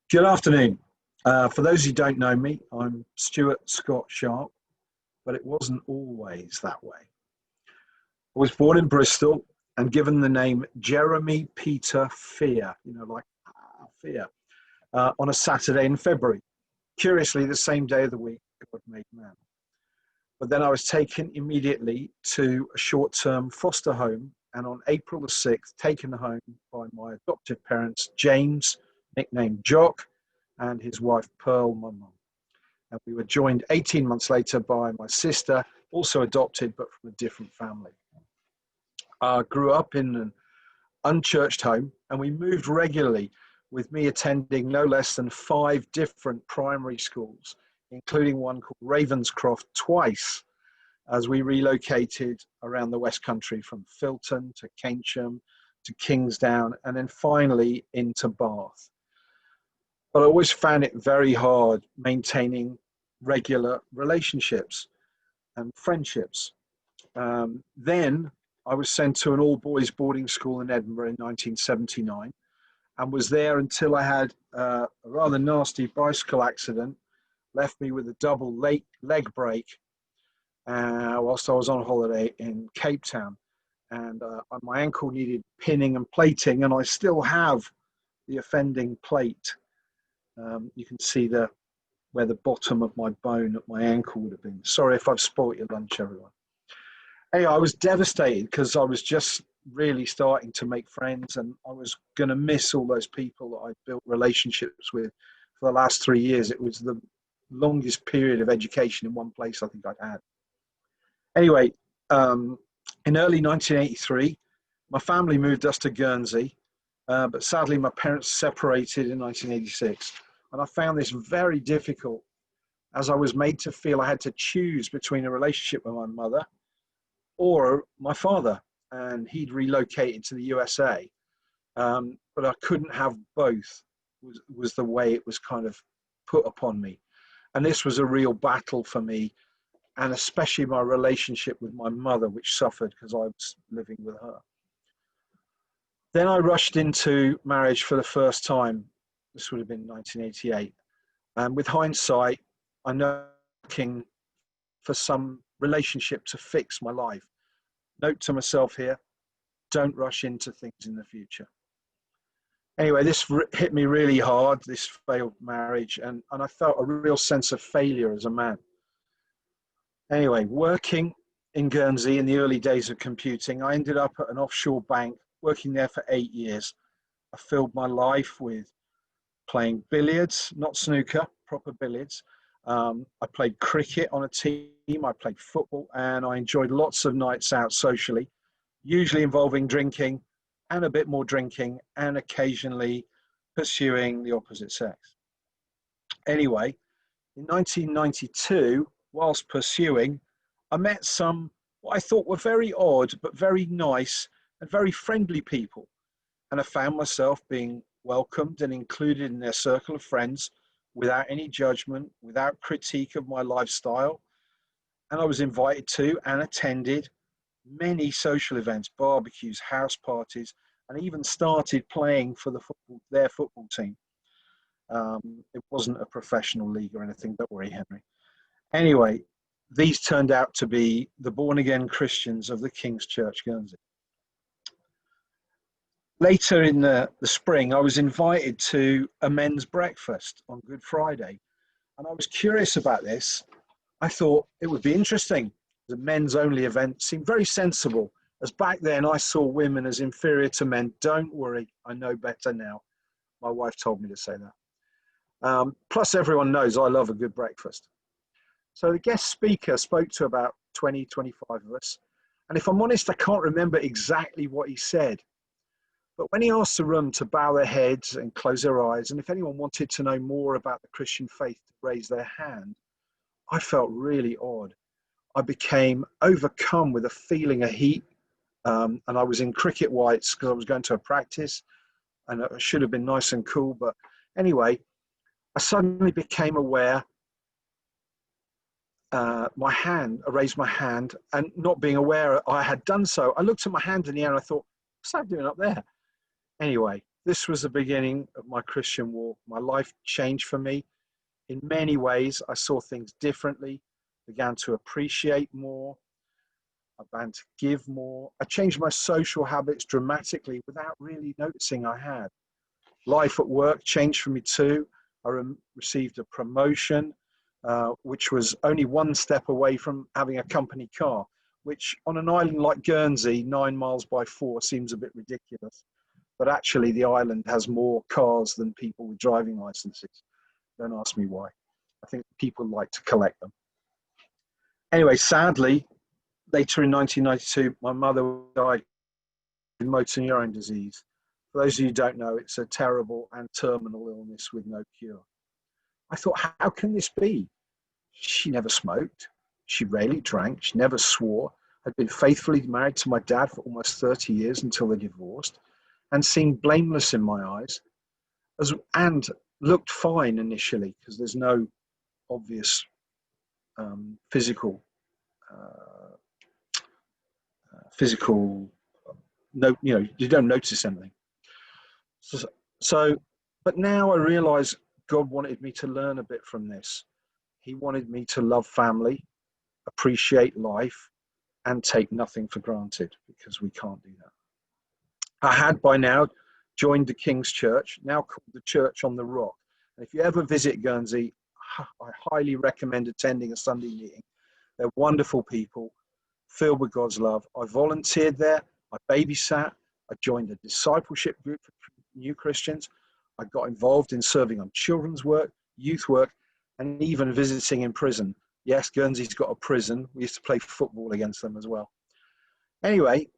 Good afternoon. For those who don't know me, I'm Stuart Scott Sharp, but it wasn't always that way. I was born in Bristol and given the name Jeremy Peter Fear, Fear, on a Saturday in February. Curiously, the same day of the week God made man. But then I was taken immediately to a short-term foster home, and on April the 6th, taken home by my adoptive parents, James, nicknamed Jock, and his wife, Pearl, my mum. And we were joined 18 months later by my sister, also adopted, but from a different family. I grew up in an unchurched home, and we moved regularly, with me attending no less than 5 different primary schools, including one called Ravenscroft twice, as we relocated around the West Country from Filton to Keynsham to Kingsdown, and then finally into Bath. But I always found it very hard maintaining regular relationships and friendships. Then I was sent to an all-boys boarding school in Edinburgh in 1979 and was there until I had a rather nasty bicycle accident, left me with a double leg break whilst I was on holiday in Cape Town. And my ankle needed pinning and plating, and I still have the offending plate. You can see where the bottom of my bone at my ankle would have been. Sorry if I've spoilt your lunch, everyone. Anyway, I was devastated because I was just really starting to make friends, and I was going to miss all those people that I built relationships with for the last 3 years. It was the longest period of education in one place I think I'd had. Anyway, in early 1983, my family moved us to Guernsey, but sadly my parents separated in 1986. And I found this very difficult, as I was made to feel I had to choose between a relationship with my mother or my father, and he'd relocated to the USA. But I couldn't have both, was the way it was kind of put upon me. And this was a real battle for me, and especially my relationship with my mother, which suffered because I was living with her. Then I rushed into marriage for the first time. This would have been 1988. And with hindsight, I know I'm looking for some relationship to fix my life. Note to myself here, don't rush into things in the future. Anyway, this hit me really hard, this failed marriage, and I felt a real sense of failure as a man. Anyway, working in Guernsey in the early days of computing, I ended up at an offshore bank, working there for 8 years. I filled my life with playing billiards, not snooker, proper billiards. I played cricket on a team, I played football, and I enjoyed lots of nights out socially, usually involving drinking and a bit more drinking and occasionally pursuing the opposite sex. Anyway, in 1992, whilst pursuing, I met some what I thought were very odd, but very nice and very friendly people. And I found myself being welcomed and included in their circle of friends without any judgment, without critique of my lifestyle. And I was invited to and attended many social events, barbecues, house parties, and even started playing for their football team. It wasn't a professional league or anything, don't worry, Henry. Anyway, these turned out to be the born-again Christians of the King's Church, Guernsey. Later in the spring, I was invited to a men's breakfast on Good Friday, and I was curious about this. I thought it would be interesting. The men's only event seemed very sensible, as back then I saw women as inferior to men. Don't worry, I know better now. My wife told me to say that. Plus everyone knows I love a good breakfast. So the guest speaker spoke to about 20, 25 of us. And if I'm honest, I can't remember exactly what he said. But when he asked the room to bow their heads and close their eyes, and if anyone wanted to know more about the Christian faith, to raise their hand, I felt really odd. I became overcome with a feeling of heat, and I was in cricket whites because I was going to a practice, and I should have been nice and cool. But anyway, I suddenly became aware. I raised my hand, and not being aware I had done so, I looked at my hand in the air and I thought, what's that doing up there? Anyway, This was the beginning of my Christian walk. My life changed for me. In many ways, I saw things differently, began to appreciate more, I began to give more. I changed my social habits dramatically without really noticing I had. Life at work changed for me too. I received a promotion, which was only one step away from having a company car, which on an island like Guernsey, 9 miles by 4, seems a bit ridiculous. But actually, the island has more cars than people with driving licenses. Don't ask me why. I think people like to collect them. Anyway, sadly, later in 1992, my mother died with motor neurone disease. For those of you who don't know, it's a terrible and terminal illness with no cure. I thought, how can this be? She never smoked. She rarely drank. She never swore. Had been faithfully married to my dad for almost 30 years until they divorced, and seemed blameless in my eyes, and looked fine initially because there's no obvious physical no, you don't notice anything. So, but now I realize God wanted me to learn a bit from this. He wanted me to love family, appreciate life, and take nothing for granted, because we can't do that. I had by now joined the King's Church, now called the Church on the Rock. And if you ever visit Guernsey, I highly recommend attending a Sunday meeting. They're wonderful people, filled with God's love. I volunteered there, I babysat, I joined a discipleship group for new Christians. I got involved in serving on children's work, youth work, and even visiting in prison. Yes, Guernsey's got a prison. We used to play football against them as well. Anyway,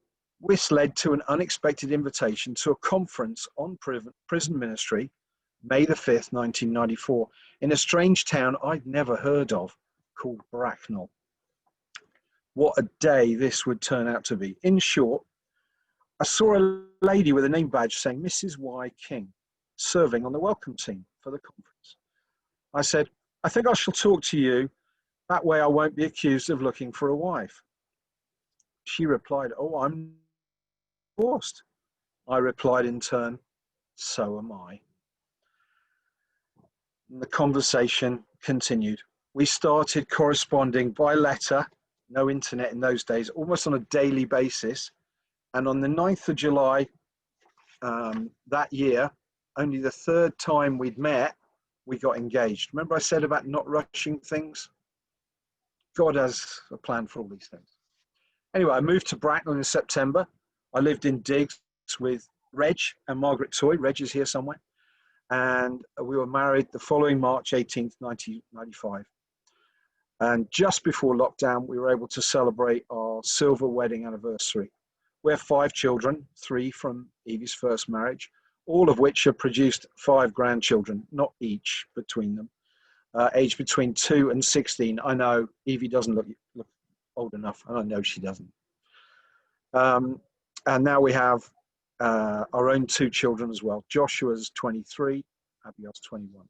this led to an unexpected invitation to a conference on prison ministry, May the 5th, 1994, in a strange town I'd never heard of called Bracknell. What a day this would turn out to be. In short, I saw a lady with a name badge saying Mrs. Y. King, serving on the welcome team for the conference. I said, I think I shall talk to you. That way I won't be accused of looking for a wife. She replied, oh, I'm divorced. I replied in turn, so am I. And the conversation continued. We started corresponding by letter, no internet in those days, almost on a daily basis. And on the 9th of July that year, only the third time we'd met, we got engaged. Remember I said about not rushing things? God has a plan for all these things. Anyway, I moved to Bracknell in September. I lived in Diggs with Reg and Margaret Toy. Reg is here somewhere. And we were married the following March 18th, 1995. And just before lockdown, we were able to celebrate our silver wedding anniversary. We have 5 children, 3 from Evie's first marriage, all of which have produced 5 grandchildren, not each between them, aged between 2 and 16. I know Evie doesn't look old enough, and I know she doesn't. And now we have our own 2 children as well. Joshua's 23, Abigail's 21.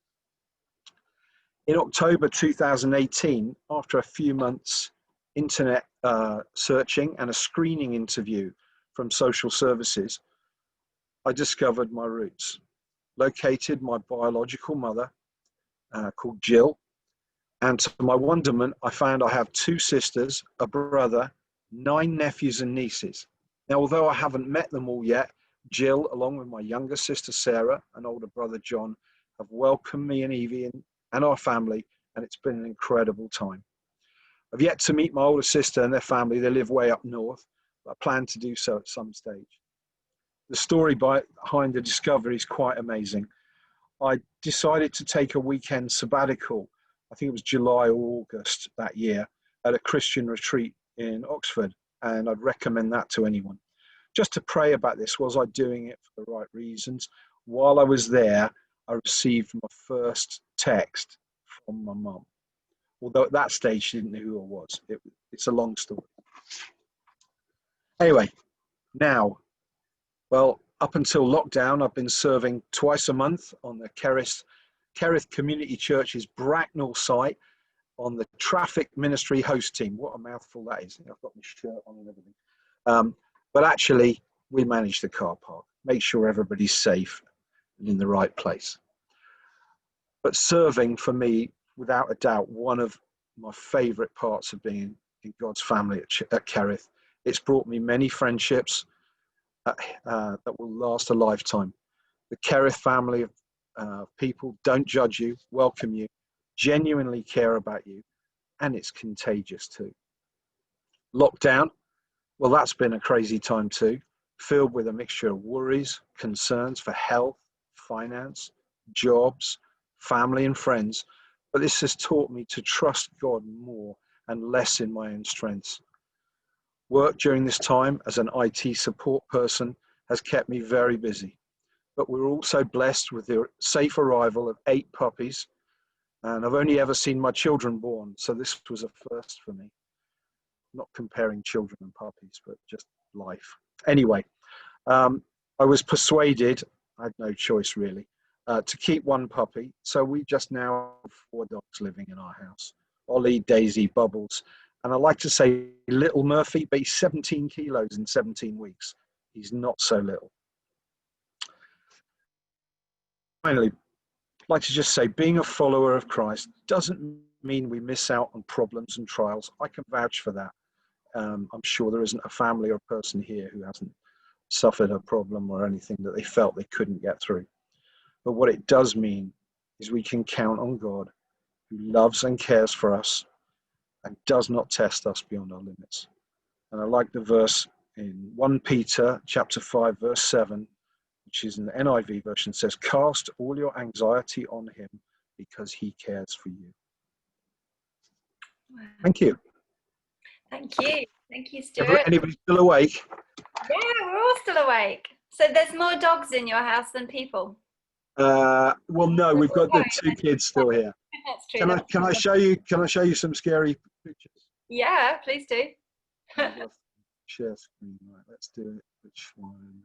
In October 2018, after a few months internet searching and a screening interview from social services, I discovered my roots, located my biological mother called Jill, and to my wonderment, I found I have 2 sisters, a brother, 9 nephews and nieces. Now, although I haven't met them all yet, Jill, along with my younger sister Sarah and older brother John, have welcomed me and Evie and our family, and it's been an incredible time. I've yet to meet my older sister and their family. They live way up north, but I plan to do so at some stage. The story behind the discovery is quite amazing. I decided to take a weekend sabbatical, I think it was July or August that year, at a Christian retreat in Oxford, and I'd recommend that to anyone. Just to pray about this, was I doing it for the right reasons? While I was there, I received my first text from my mum. Although at that stage she didn't know who I was. It's a long story. Anyway, now, well, up until lockdown, I've been serving twice a month on the Kerith Community Church's Bracknell site on the traffic ministry host team. What a mouthful that is. I've got my shirt on and everything. But actually, we manage the car park, make sure everybody's safe, and in the right place. But serving, for me, without a doubt, one of my favourite parts of being in God's family at Kerith. It's brought me many friendships that will last a lifetime. The Kerith family of people don't judge you, welcome you, genuinely care about you, and it's contagious too. Lockdown, well, that's been a crazy time too, filled with a mixture of worries, concerns for health, finance, jobs, family and friends. But this has taught me to trust God more and less in my own strengths. Work during this time as an IT support person has kept me very busy. But we're also blessed with the safe arrival of 8 puppies. And I've only ever seen my children born, so this was a first for me. Not comparing children and puppies, but just life. Anyway, I was persuaded, I had no choice really, to keep 1 puppy. So we just now have 4 dogs living in our house. Ollie, Daisy, Bubbles. And I like to say little Murphy, but he's 17 kilos in 17 weeks. He's not so little. Finally, I'd like to just say being a follower of Christ doesn't mean we miss out on problems and trials. I can vouch for that. I'm sure there isn't a family or person here who hasn't suffered a problem or anything that they felt they couldn't get through. But what it does mean is we can count on God, who loves and cares for us and does not test us beyond our limits. And I like the verse in 1 Peter chapter 5, verse 7, which is in the NIV version, says, cast all your anxiety on him because he cares for you. Wow. Thank you. Thank you. Thank you, Stuart. Anybody still awake? Yeah, we're all still awake. So there's more dogs in your house than people? Well, no, we've got the 2 kids still here. That's true. Can I show you some scary pictures? Yeah, please do. Share screen. Right, let's do it. Which one?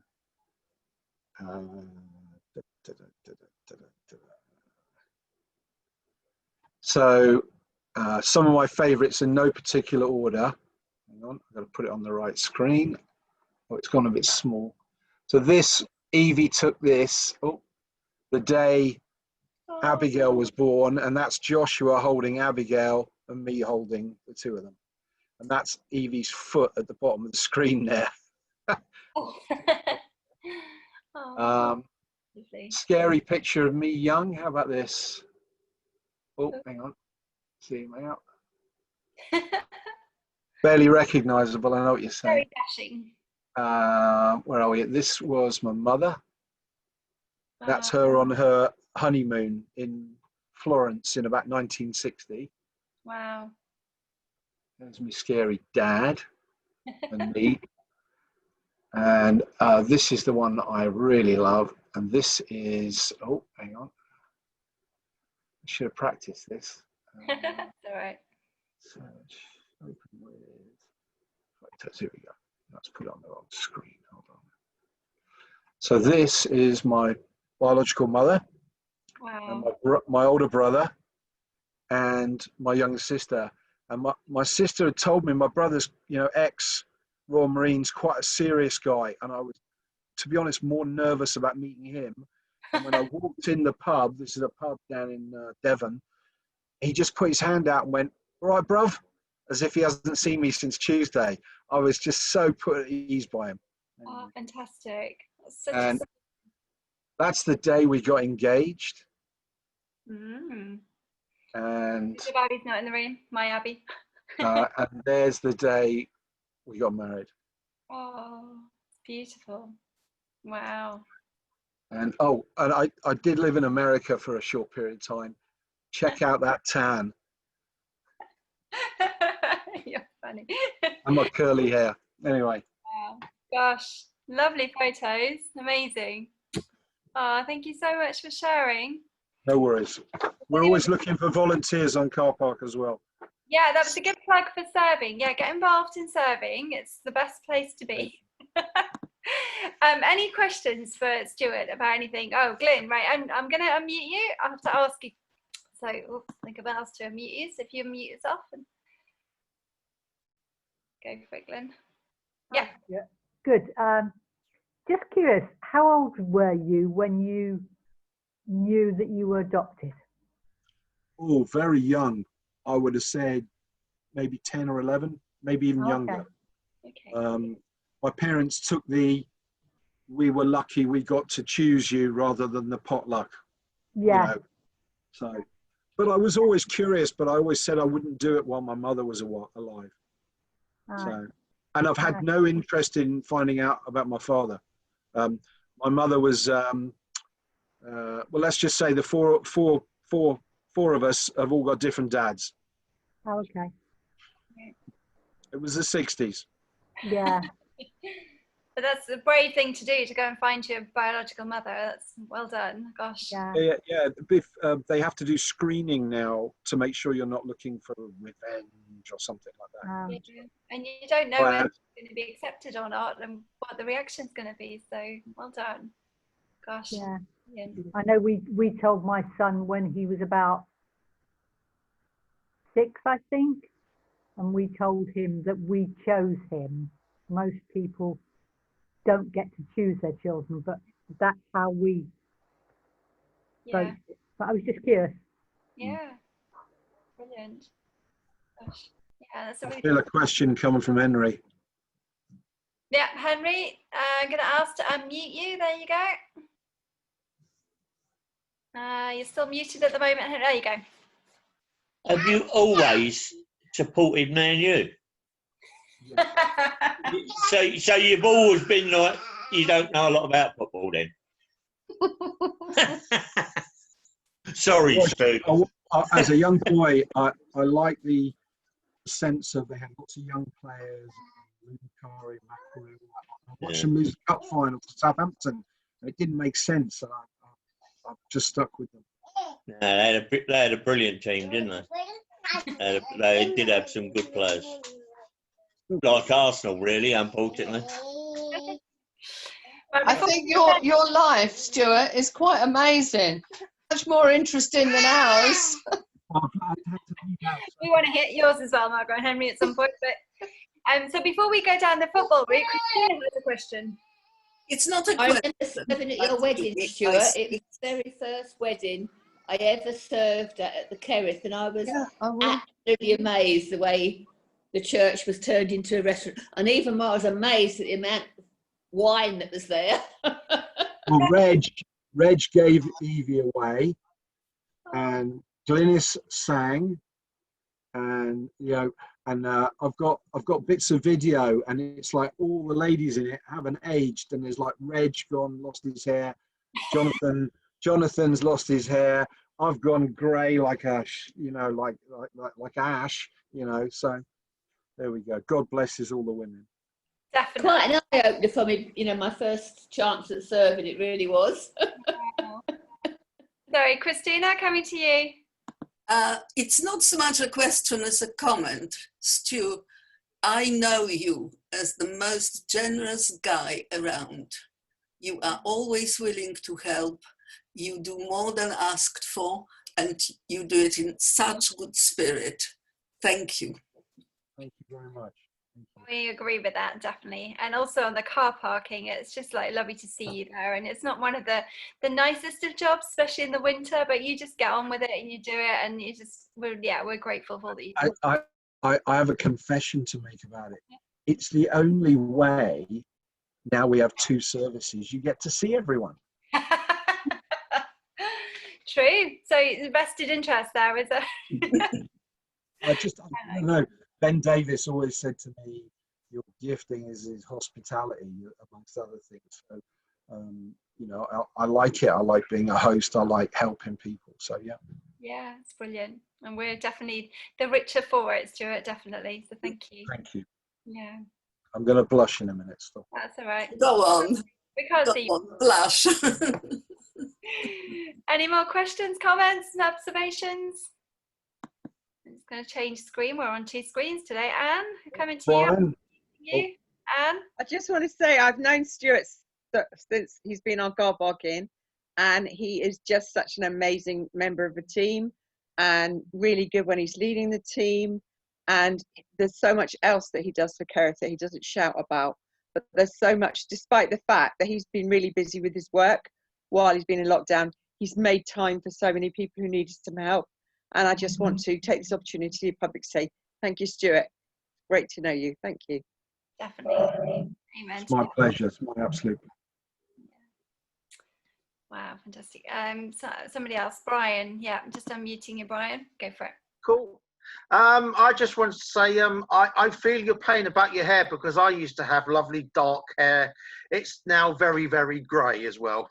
So some of my favorites in no particular order. Hang on, I've got to put it on the right screen. Oh, it's gone a bit small. So this, Evie took this the day Abigail was born, and that's Joshua holding Abigail and me holding the 2 of them. And that's Evie's foot at the bottom of the screen there. Scary picture of me young. How about this? Oh, hang on. See me out. Barely recognizable. I know what you're saying. Very dashing. Where are we? This was my mother. That's her on her honeymoon in Florence in about 1960. Wow. There's my scary dad and me. And this is the one that I really love. And this is, oh, hang on. I should have practiced this. That's all right. Search, open with, right, here we go. Let's put it on the wrong screen. Hold on. So this is my biological mother. Wow. And my older brother and my younger sister. And my sister had told me my brother's, ex-Royal Marines, quite a serious guy. And I was, to be honest, more nervous about meeting him. And when I walked in the pub, this is a pub down in Devon, he just put his hand out and went, all right, bruv, as if he hasn't seen me since Tuesday. I was just so put at ease by him. Oh, fantastic. And that's the day we got engaged. Mm. And your Abby's not in the room, my Abby. and there's the day we got married. Oh, it's beautiful. Wow. And I did live in America for a short period of time. Check out that tan. You're funny. And my curly hair. Anyway. Wow. Gosh, lovely photos. Amazing. Oh, thank you so much for sharing. No worries. We're always looking for volunteers on Car Park as well. Yeah, that was a good plug for serving. Yeah, get involved in serving. It's the best place to be. Any questions for Stuart about anything? Oh, Glyn, right, I'm going to unmute you. I have to ask you. So think about us to unmute you. So if you unmute yourself, and go for it, Glyn. Yeah. Yeah. Good. Just curious, how old were you when you knew that you were adopted? Oh, very young. I would have said maybe 10 or 11, maybe even younger. Okay. My parents took we were lucky we got to choose you rather than the potluck, Yeah. you know. So, but I was always curious, but I always said I wouldn't do it while my mother was alive. So, and I've had no interest in finding out about my father. My mother was, well, let's just say the four of us have all got different dads. Oh, okay. It was the 60s. Yeah. But that's a brave thing to do, to go and find your biological mother. That's well done. Gosh. Yeah. Yeah. They have to do screening now to make sure you're not looking for revenge or something like that. Yeah. And you don't know whether it's going to be accepted or not and what the reaction's going to be. So well done. Gosh. Yeah. Yeah. I know we told my son when he was about 6, I think, and we told him that we chose him. Most people don't get to choose their children, but that's how we voted. But I was just curious. Yeah. Brilliant. Gosh. Yeah, that's a I really feel a question coming from Henry. Yeah, Henry, I'm going to ask to unmute you. There you go. You're still muted at the moment. There you go. Have you always supported Man U? So you've always been like, you don't know a lot about football then? Sorry, Stu. As a young boy, I like the sense of they had lots of young players. Lucari, Macquarie, I watched them lose the cup final to Southampton, and it didn't make sense. And I just stuck with them. No, they had a brilliant team, didn't they? They did have some good players. Like Arsenal, really, unfortunately. I think your life, Stuart, is quite amazing. Much more interesting than ours. We want to hit yours as well, Margaret and Henry, at some point. But so before we go down the football route, Christina has a question. It's not a I question. remember serving at your wedding, Stuart. It was the very first wedding I ever served at the Kerrith, and I was absolutely amazed the way the church was turned into a restaurant. And even more, I was amazed at the amount of wine that was there. Well, Reg gave Evie away, and Glynis sang, and I've got bits of video, and it's like all the ladies in it haven't aged, and there's like Reg gone, lost his hair, Jonathan's lost his hair, I've gone grey like ash, like ash, so there we go. God blesses all the women. Definitely. Quite an eye-opener for me, my first chance at serving, it really was. Sorry, Christina, coming to you. It's not so much a question as a comment. Stu, I know you as the most generous guy around. You are always willing to help. You do more than asked for, and you do it in such good spirit. Thank you. Thank you very much. We agree with that, definitely. And also on the car parking, it's just like lovely to see you there. And it's not one of the nicest of jobs, especially in the winter, but you just get on with it and you do it, and we're grateful for that you do. I have a confession to make about it. It's the only way now we have 2 services. You get to see everyone. True. So vested interest there, is it? I don't know. Ben Davis always said to me, your gifting is hospitality, amongst other things. So, I like it. I like being a host. I like helping people. So, yeah. Yeah, it's brilliant. And we're definitely the richer for it, Stuart, definitely. So thank you. Thank you. Yeah. I'm going to blush in a minute. Stop. That's all right. Go on. We can't see you. Blush. Any more questions, comments, and observations? I'm just going to change screen. We're on 2 screens today. Anne, coming to Brian. you. Anne? I just want to say I've known Stuart since he's been on Gar Boggin, and he is just such an amazing member of the team and really good when he's leading the team. And there's so much else that he does for Kerrith that he doesn't shout about. But there's so much, despite the fact that he's been really busy with his work while he's been in lockdown, he's made time for so many people who needed some help. And I just want to take this opportunity to publicly say, thank you, Stuart. Great to know you. Thank you. Definitely. Amen. It's my pleasure. It's my absolute pleasure. Wow, fantastic. So somebody else, Brian. Yeah, I'm just unmuting you, Brian. Go for it. Cool. I just want to say, I feel your pain about your hair, because I used to have lovely dark hair. It's now very, very grey as well.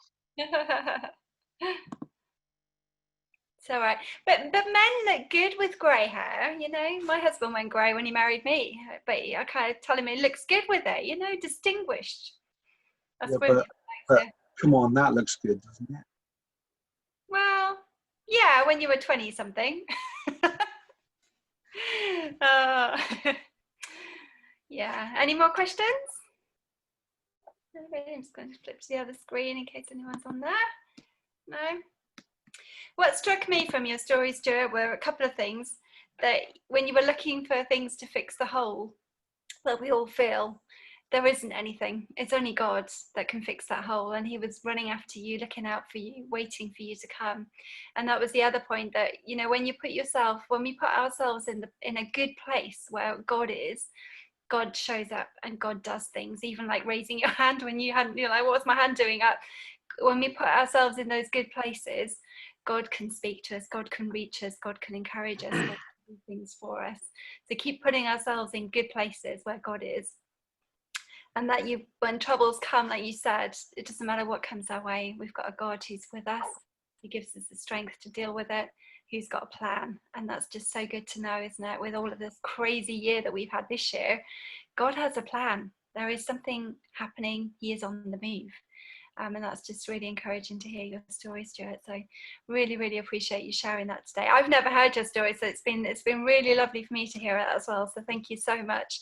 It's all right. But men look good with grey hair, you know. My husband went grey when he married me, but I kind of tell him it looks good with it, you know, distinguished. That's Yeah, but come on, that looks good, doesn't it? Well, yeah, when you were 20 something. Yeah. Any more questions? I'm just going to flip to the other screen in case anyone's on there. No. What struck me from your story, Stuart, were a couple of things. That when you were looking for things to fix the hole that we all feel, there isn't anything. It's only God that can fix that hole. And he was running after you, looking out for you, waiting for you to come. And that was the other point, that, you know, when we put ourselves in a good place where God is, God shows up and God does things, even like raising your hand when you hadn't, you're like, what was my hand doing up? When we put ourselves in those good places, God can speak to us, God can reach us, God can encourage us, God can do things for us. So keep putting ourselves in good places where God is. And that when troubles come, like you said, it doesn't matter what comes our way, we've got a God who's with us. He gives us the strength to deal with it, who's got a plan. And that's just so good to know, isn't it? With all of this crazy year that we've had this year, God has a plan. There is something happening. He is on the move. And that's just really encouraging to hear your story, Stuart. So really, really appreciate you sharing that today. I've never heard your story, so it's been really lovely for me to hear it as well. So thank you so much.